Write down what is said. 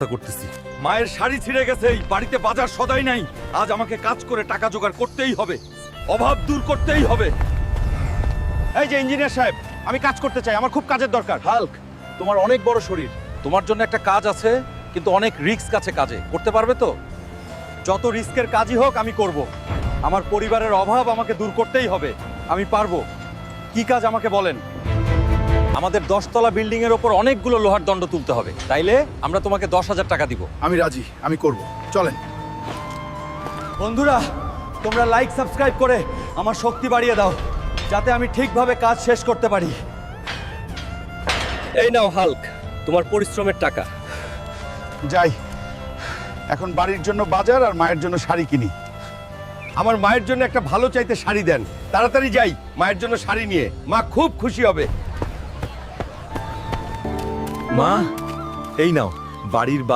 করতেছি। মায়ের শাড়ি ছিঁড়ে গেছে, এই বাড়িতে বাজার সদাই নাই। আজ আমাকে কাজ করে টাকা জোগাড় করতেই হবে, অভাব দূর করতেই হবে। এই যে ইঞ্জিনিয়ার সাহেব, আমি কাজ করতে চাই, আমার খুব কাজের দরকার। হাল্ক, তোমার অনেক বড় শরীর, তোমার জন্য একটা কাজ আছে, কিন্তু অনেক রিস্ক আছে কাজে। করতে পারবে তো? যত রিস্কের কাজই হোক আমি করব। আমার পরিবারের অভাব আমাকে দূর করতেই হবে, আমি পারবো। কি কাজ আমাকে বলেন। আমাদের 10তলা বিল্ডিং এর ওপর অনেকগুলো লোহার দণ্ড তুলতে হবে, তাইলে আমরা তোমাকে 10,000 টাকা দিব। আমি রাজি, আমি করব। চলেন। বন্ধুরা, তোমরা লাইক সাবস্ক্রাইব করে আমার শক্তি বাড়িয়ে দাও, যাতে আমি ঠিকভাবে কাজ শেষ করতে পারি। এই নাও হাল্ক, তোমার পরিশ্রমের টাকা। যাই, এখন বাড়ির জন্য বাজার আর মায়ের জন্য শাড়ি কিনি। আমার মায়ের জন্য একটা ভালো চাইতে শাড়ি দেন, তাড়াতাড়ি যাই মায়ের জন্য শাড়ি নিয়ে। মা খুব খুশি হবে। মা, এই নাও বাড়ির